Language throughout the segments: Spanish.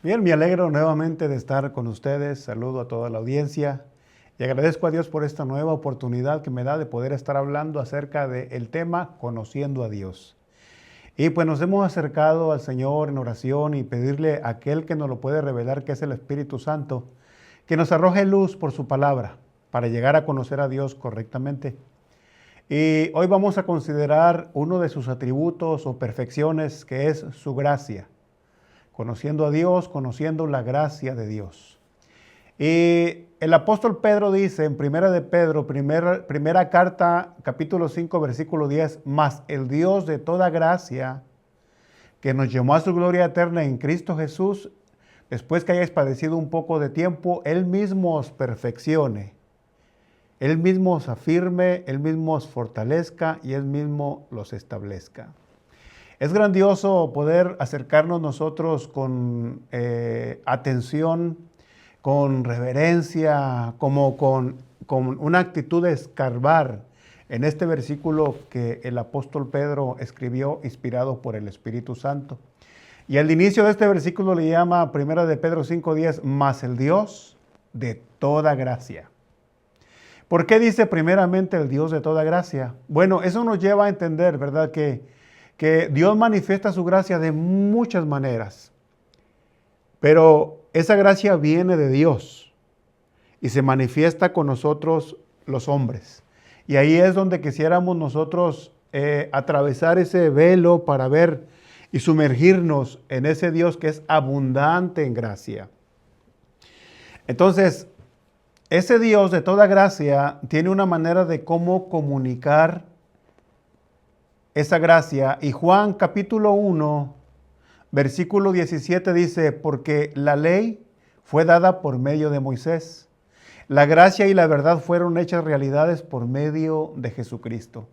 Bien, me alegro nuevamente de estar con ustedes. Saludo a toda la audiencia y agradezco a Dios por esta nueva oportunidad que me da de poder estar hablando acerca del tema Conociendo a Dios. Y pues nos hemos acercado al Señor en oración y pedirle a aquel que nos lo puede revelar, que es el Espíritu Santo, que nos arroje luz por su palabra para llegar a conocer a Dios correctamente. Y hoy vamos a considerar uno de sus atributos o perfecciones, que es su gracia. Conociendo a Dios, conociendo la gracia de Dios. Y el apóstol Pedro dice en Primera de Pedro, primera carta, capítulo 5, versículo 10, mas el Dios de toda gracia, que nos llamó a su gloria eterna en Cristo Jesús, después que hayáis padecido un poco de tiempo, Él mismo os perfeccione, Él mismo os afirme, Él mismo os fortalezca y Él mismo los establezca. Es grandioso poder acercarnos nosotros con atención, con reverencia, como con una actitud de escarbar en este versículo que el apóstol Pedro escribió inspirado por el Espíritu Santo. Y al inicio de este versículo le llama 1 de Pedro 5:10, mas el Dios de toda gracia. ¿Por qué dice primeramente el Dios de toda gracia? Bueno, eso nos lleva a entender, ¿verdad?, que Dios manifiesta su gracia de muchas maneras, pero esa gracia viene de Dios y se manifiesta con nosotros los hombres. Y ahí es donde quisiéramos nosotros atravesar ese velo para ver y sumergirnos en ese Dios que es abundante en gracia. Entonces, ese Dios de toda gracia tiene una manera de cómo comunicar esa gracia. Y Juan capítulo 1, versículo 17 dice, porque la ley fue dada por medio de Moisés. La gracia y la verdad fueron hechas realidades por medio de Jesucristo.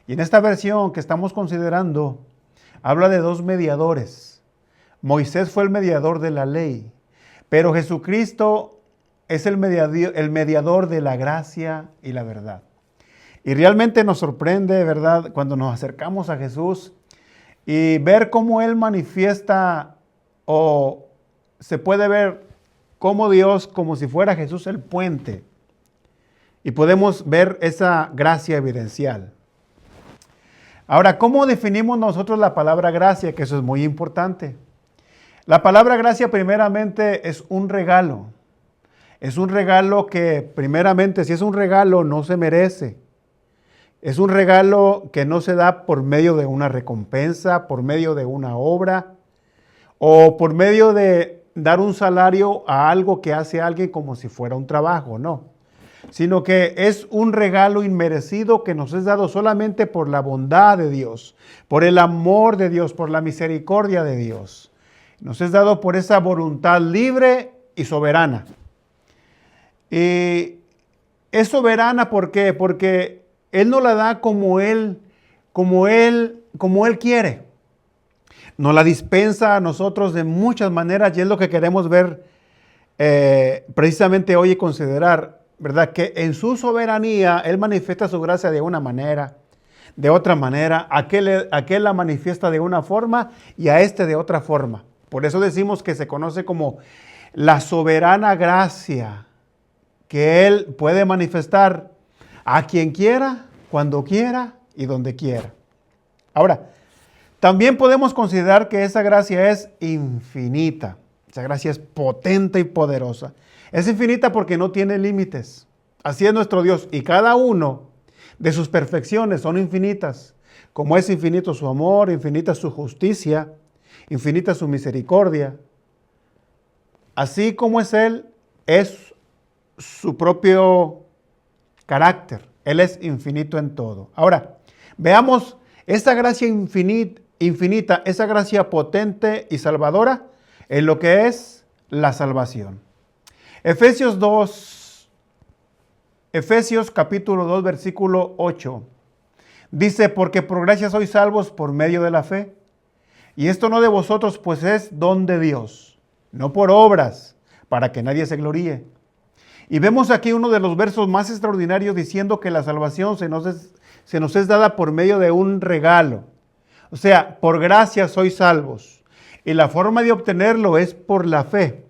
Y en esta versión que estamos considerando, habla de dos mediadores. Moisés fue el mediador de la ley, pero Jesucristo es el mediador de la gracia y la verdad. Y realmente nos sorprende, ¿verdad?, cuando nos acercamos a Jesús y ver cómo Él manifiesta, o se puede ver cómo Dios, como si fuera Jesús el puente. Y podemos ver esa gracia evidencial. Ahora, ¿cómo definimos nosotros la palabra gracia? Que eso es muy importante. La palabra gracia primeramente es un regalo. Es un regalo que primeramente, si es un regalo, no se merece. Es un regalo que no se da por medio de una recompensa, por medio de una obra o por medio de dar un salario a algo que hace alguien como si fuera un trabajo, no. Sino que es un regalo inmerecido que nos es dado solamente por la bondad de Dios, por el amor de Dios, por la misericordia de Dios. Nos es dado por esa voluntad libre y soberana. Y es soberana, ¿por qué? Porque Él nos la da como Él quiere. Nos la dispensa a nosotros de muchas maneras y es lo que queremos ver precisamente hoy y considerar, ¿verdad? Que en su soberanía Él manifiesta su gracia de una manera, de otra manera, aquel la manifiesta de una forma y a este de otra forma. Por eso decimos que se conoce como la soberana gracia que Él puede manifestar a quien quiera, cuando quiera y donde quiera. Ahora, también podemos considerar que esa gracia es infinita. Esa gracia es potente y poderosa. Es infinita porque no tiene límites. Así es nuestro Dios. Y cada uno de sus perfecciones son infinitas. Como es infinito su amor, infinita su justicia, infinita su misericordia. Así como es Él, es su propio carácter. Él es infinito en todo. Ahora, veamos esa gracia infinita, esa gracia potente y salvadora en lo que es la salvación. Efesios capítulo 2, versículo 8. Dice, porque por gracia sois salvos por medio de la fe. Y esto no de vosotros, pues es don de Dios, no por obras, para que nadie se gloríe. Y vemos aquí uno de los versos más extraordinarios diciendo que la salvación se nos es dada por medio de un regalo. O sea, por gracia sois salvos. Y la forma de obtenerlo es por la fe.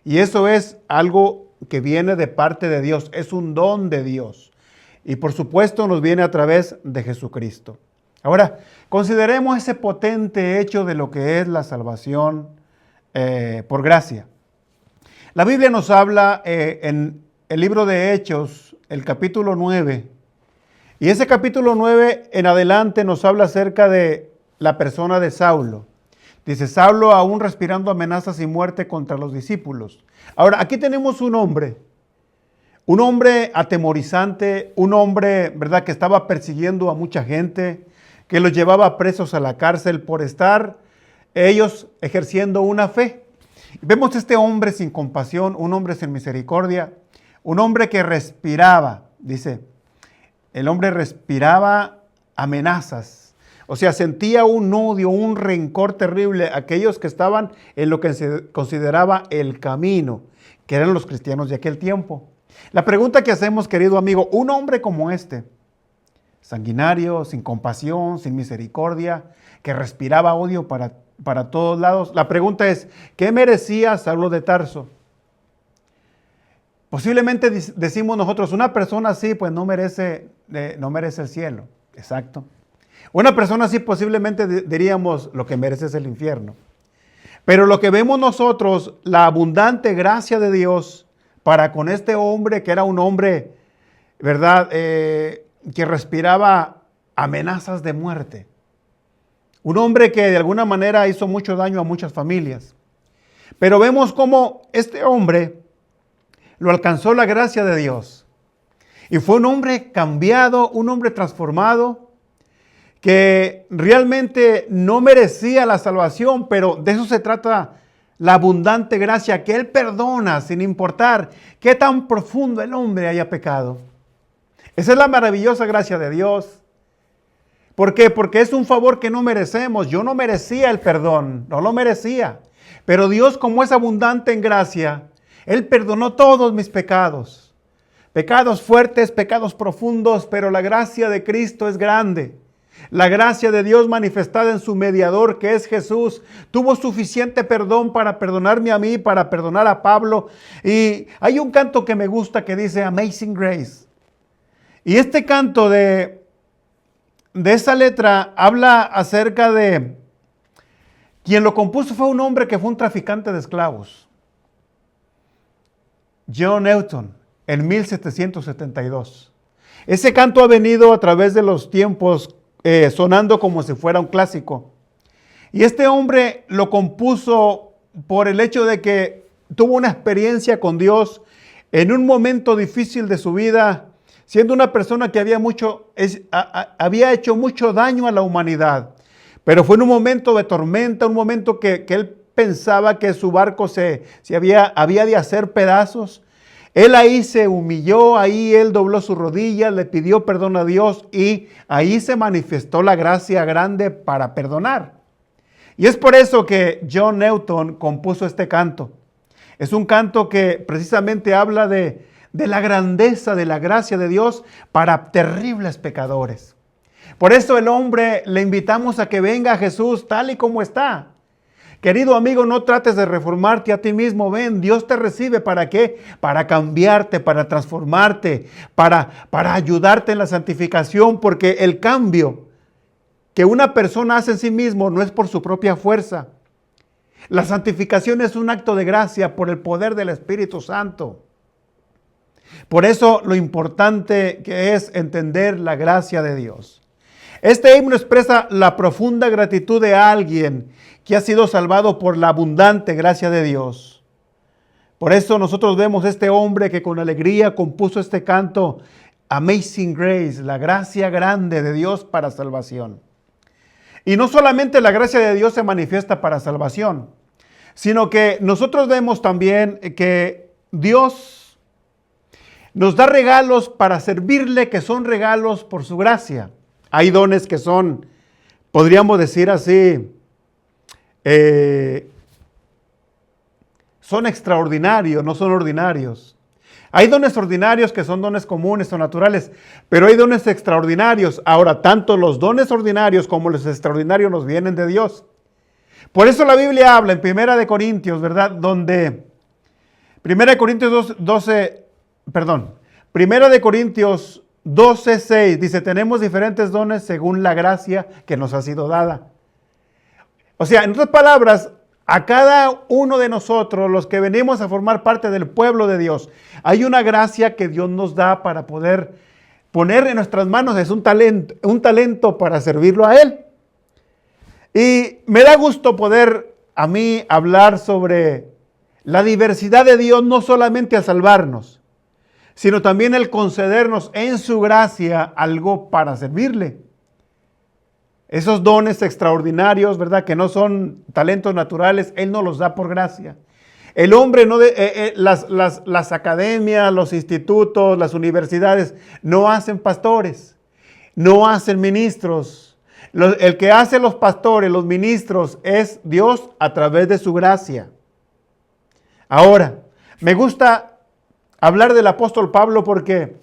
Y eso es algo que viene de parte de Dios, es un don de Dios. Y por supuesto nos viene a través de Jesucristo. Ahora, consideremos ese potente hecho de lo que es la salvación por gracia. La Biblia nos habla en el libro de Hechos, el capítulo 9, y ese capítulo 9 en adelante nos habla acerca de la persona de Saulo. Dice, Saulo aún respirando amenazas y muerte contra los discípulos. Ahora, aquí tenemos un hombre atemorizante, un hombre, ¿verdad?, que estaba persiguiendo a mucha gente, que los llevaba presos a la cárcel por estar ellos ejerciendo una fe. Vemos este hombre sin compasión, un hombre sin misericordia, un hombre que respiraba, dice, el hombre respiraba amenazas. O sea, sentía un odio, un rencor terrible a aquellos que estaban en lo que se consideraba el camino, que eran los cristianos de aquel tiempo. La pregunta que hacemos, querido amigo, un hombre como este, sanguinario, sin compasión, sin misericordia, que respiraba odio para todos lados, la pregunta es, ¿qué merecía Saulo de Tarso? Posiblemente decimos nosotros, una persona así pues no merece el cielo. Exacto. Una persona así posiblemente diríamos lo que merece es el infierno. Pero lo que vemos nosotros, la abundante gracia de Dios para con este hombre, que era un hombre, ¿verdad?, que respiraba amenazas de muerte. Un hombre que de alguna manera hizo mucho daño a muchas familias. Pero vemos cómo este hombre lo alcanzó la gracia de Dios. Y fue un hombre cambiado, un hombre transformado, que realmente no merecía la salvación, pero de eso se trata la abundante gracia, que Él perdona sin importar qué tan profundo el hombre haya pecado. Esa es la maravillosa gracia de Dios. ¿Por qué? Porque es un favor que no merecemos. Yo no merecía el perdón, no lo merecía. Pero Dios, como es abundante en gracia, Él perdonó todos mis pecados. Pecados fuertes, pecados profundos, pero la gracia de Cristo es grande. La gracia de Dios manifestada en su mediador, que es Jesús, tuvo suficiente perdón para perdonarme a mí, para perdonar a Pablo. Y hay un canto que me gusta que dice Amazing Grace. Y este canto de esa letra habla acerca de quien lo compuso. Fue un hombre que fue un traficante de esclavos, John Newton, en 1772. Ese canto ha venido a través de los tiempos sonando como si fuera un clásico. Y este hombre lo compuso por el hecho de que tuvo una experiencia con Dios en un momento difícil de su vida, siendo una persona que había hecho mucho daño a la humanidad. Pero fue en un momento de tormenta, un momento que él pensaba que su barco había de hacer pedazos. Él ahí se humilló, ahí él dobló sus rodillas, le pidió perdón a Dios y ahí se manifestó la gracia grande para perdonar. Y es por eso que John Newton compuso este canto. Es un canto que precisamente habla de la grandeza, de la gracia de Dios para terribles pecadores. Por eso el hombre le invitamos a que venga a Jesús tal y como está. Querido amigo, no trates de reformarte a ti mismo. Ven, Dios te recibe. ¿Para qué? Para cambiarte, para transformarte, para ayudarte en la santificación, porque el cambio que una persona hace en sí mismo no es por su propia fuerza. La santificación es un acto de gracia por el poder del Espíritu Santo. Por eso lo importante que es entender la gracia de Dios. Este himno expresa la profunda gratitud de alguien que ha sido salvado por la abundante gracia de Dios. Por eso nosotros vemos este hombre que con alegría compuso este canto, Amazing Grace, la gracia grande de Dios para salvación. Y no solamente la gracia de Dios se manifiesta para salvación, sino que nosotros vemos también que Dios nos da regalos para servirle, que son regalos por su gracia. Hay dones que son, podríamos decir así, son extraordinarios, no son ordinarios. Hay dones ordinarios que son dones comunes o naturales, pero hay dones extraordinarios. Ahora, tanto los dones ordinarios como los extraordinarios nos vienen de Dios. Por eso la Biblia habla en Primera de Corintios, ¿verdad? Donde Primera de Corintios 12:6 dice, tenemos diferentes dones según la gracia que nos ha sido dada. O sea, en otras palabras, a cada uno de nosotros, los que venimos a formar parte del pueblo de Dios, hay una gracia que Dios nos da para poder poner en nuestras manos, es un talento para servirlo a Él. Y me da gusto poder a mí hablar sobre la diversidad de Dios, no solamente a salvarnos, sino también el concedernos en su gracia algo para servirle. Esos dones extraordinarios, ¿verdad? Que no son talentos naturales, Él nos los da por gracia. El hombre, las academias, los institutos, las universidades, no hacen pastores, no hacen ministros. El que hace los pastores, los ministros, es Dios a través de su gracia. Ahora, me gusta hablar del apóstol Pablo porque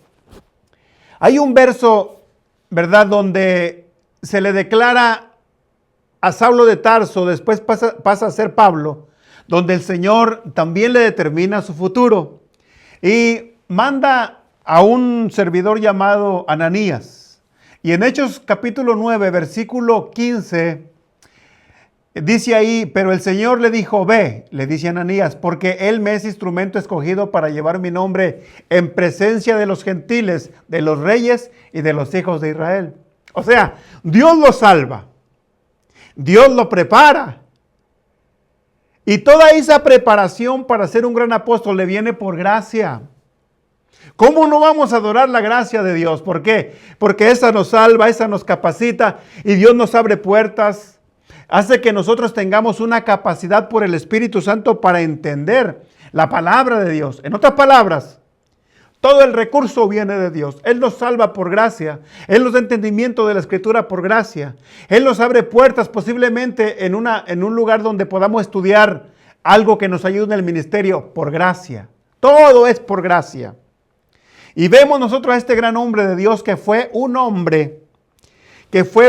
hay un verso, ¿verdad?, donde se le declara a Saulo de Tarso, después pasa a ser Pablo, donde el Señor también le determina su futuro y manda a un servidor llamado Ananías. Y en Hechos capítulo 9, versículo 15, dice ahí, pero el Señor le dijo, ve, le dice a Ananías, porque Él me es instrumento escogido para llevar mi nombre en presencia de los gentiles, de los reyes y de los hijos de Israel. O sea, Dios lo salva, Dios lo prepara. Y toda esa preparación para ser un gran apóstol le viene por gracia. ¿Cómo no vamos a adorar la gracia de Dios? ¿Por qué? Porque esa nos salva, esa nos capacita y Dios nos abre puertas. Hace que nosotros tengamos una capacidad por el Espíritu Santo para entender la palabra de Dios. En otras palabras, todo el recurso viene de Dios. Él nos salva por gracia. Él nos da entendimiento de la Escritura por gracia. Él nos abre puertas posiblemente en un lugar donde podamos estudiar algo que nos ayude en el ministerio por gracia. Todo es por gracia. Y vemos nosotros a este gran hombre de Dios que fue un hombre, que fue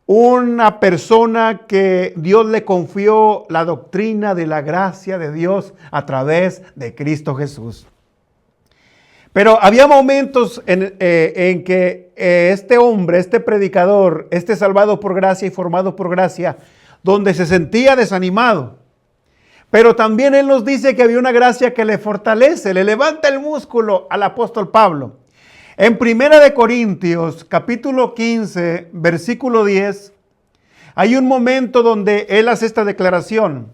una persona que Dios le confió la doctrina de la gracia de Dios a través de Cristo Jesús. Pero había momentos en que este hombre, este predicador, este salvado por gracia y formado por gracia, donde se sentía desanimado. Pero también Él nos dice que había una gracia que le fortalece, le levanta el músculo al apóstol Pablo. En 1 de Corintios, capítulo 15, versículo 10, hay un momento donde Él hace esta declaración.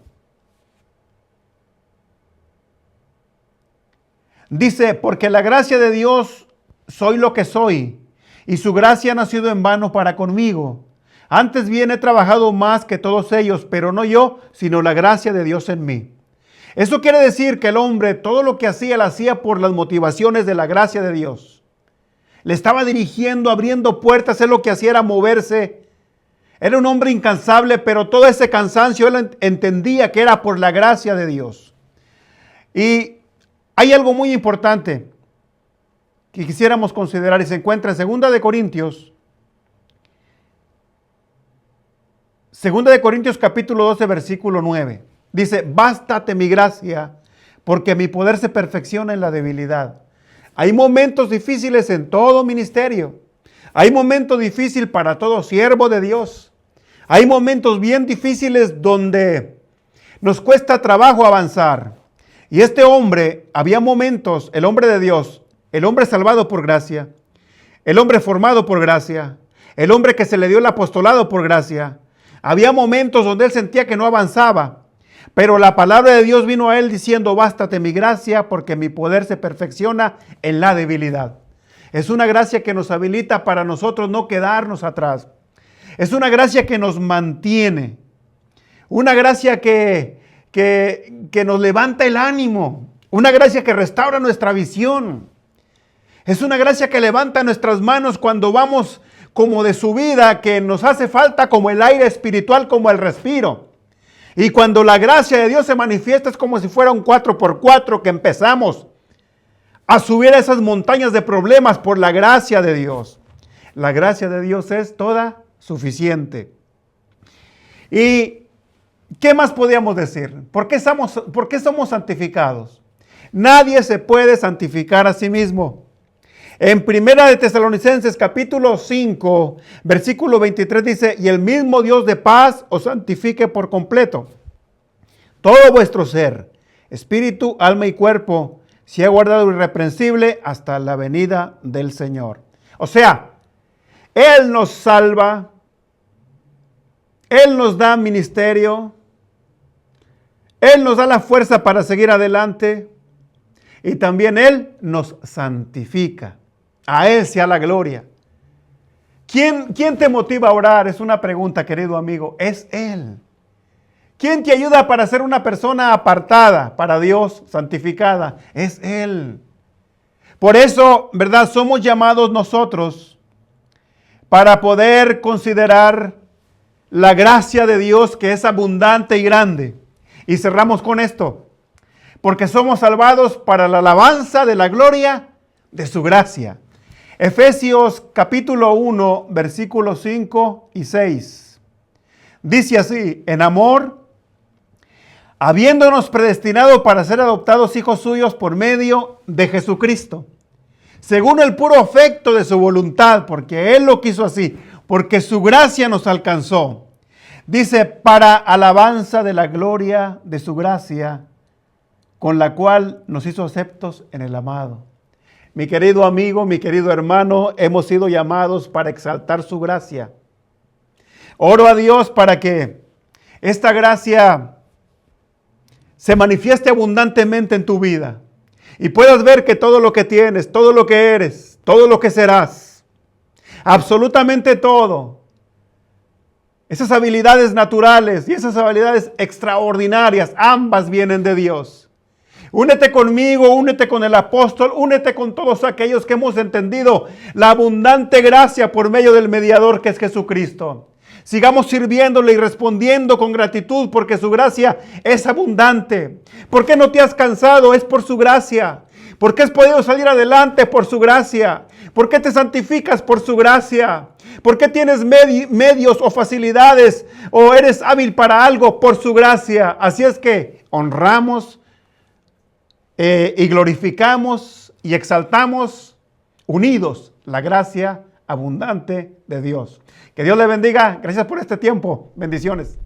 Dice, porque la gracia de Dios soy lo que soy, y su gracia no ha sido en vano para conmigo. Antes bien he trabajado más que todos ellos, pero no yo, sino la gracia de Dios en mí. Eso quiere decir que el hombre, todo lo que hacía, lo hacía por las motivaciones de la gracia de Dios. Le estaba dirigiendo, abriendo puertas, él lo que hacía era moverse. Era un hombre incansable, pero todo ese cansancio él entendía que era por la gracia de Dios. Y hay algo muy importante que quisiéramos considerar y se encuentra en 2 de Corintios. 2 de Corintios capítulo 12 versículo 9. Dice, bástate mi gracia, porque mi poder se perfecciona en la debilidad. Hay momentos difíciles en todo ministerio. Hay momentos difíciles para todo siervo de Dios. Hay momentos bien difíciles donde nos cuesta trabajo avanzar. Y este hombre, había momentos, el hombre de Dios, el hombre salvado por gracia, el hombre formado por gracia, el hombre que se le dio el apostolado por gracia. Había momentos donde él sentía que no avanzaba, pero la palabra de Dios vino a él diciendo, bástate mi gracia porque mi poder se perfecciona en la debilidad. Es una gracia que nos habilita para nosotros no quedarnos atrás. Es una gracia que nos mantiene. Una gracia que nos levanta el ánimo. Una gracia que restaura nuestra visión. Es una gracia que levanta nuestras manos cuando vamos como de subida, que nos hace falta como el aire espiritual, como el respiro. Y cuando la gracia de Dios se manifiesta es como si fuera un 4x4 que empezamos a subir a esas montañas de problemas por la gracia de Dios. La gracia de Dios es toda suficiente. Y ¿Qué más podíamos decir? ¿Por qué somos santificados? Nadie se puede santificar a sí mismo. En Primera de Tesalonicenses capítulo 5, versículo 23 dice, y el mismo Dios de paz os santifique por completo. Todo vuestro ser, espíritu, alma y cuerpo, sea guardado irreprensible hasta la venida del Señor. O sea, Él nos salva, Él nos da ministerio, Él nos da la fuerza para seguir adelante y también Él nos santifica. A Él sea la gloria. ¿Quién te motiva a orar? Es una pregunta, querido amigo. Es Él. ¿Quién te ayuda para ser una persona apartada para Dios, santificada? Es Él. Por eso, ¿verdad? Somos llamados nosotros para poder considerar la gracia de Dios que es abundante y grande. Y cerramos con esto. Porque somos salvados para la alabanza de la gloria de su gracia. Efesios capítulo 1, versículos 5 y 6. Dice así, en amor, habiéndonos predestinado para ser adoptados hijos suyos por medio de Jesucristo, según el puro afecto de su voluntad, porque Él lo quiso así, porque su gracia nos alcanzó. Dice, para alabanza de la gloria de su gracia, con la cual nos hizo aceptos en el amado. Mi querido amigo, mi querido hermano, hemos sido llamados para exaltar su gracia. Oro a Dios para que esta gracia se manifieste abundantemente en tu vida y puedas ver que todo lo que tienes, todo lo que eres, todo lo que serás, absolutamente todo, esas habilidades naturales y esas habilidades extraordinarias, ambas vienen de Dios. Únete conmigo, únete con el apóstol, únete con todos aquellos que hemos entendido la abundante gracia por medio del mediador que es Jesucristo. Sigamos sirviéndole y respondiendo con gratitud porque su gracia es abundante. ¿Por qué no te has cansado? Es por su gracia. ¿Por qué has podido salir adelante? Por su gracia. ¿Por qué te santificas? Por su gracia. ¿Por qué tienes medios o facilidades o eres hábil para algo? Por su gracia. Así es que honramos y glorificamos y exaltamos unidos la gracia abundante de Dios. Que Dios le bendiga. Gracias por este tiempo. Bendiciones.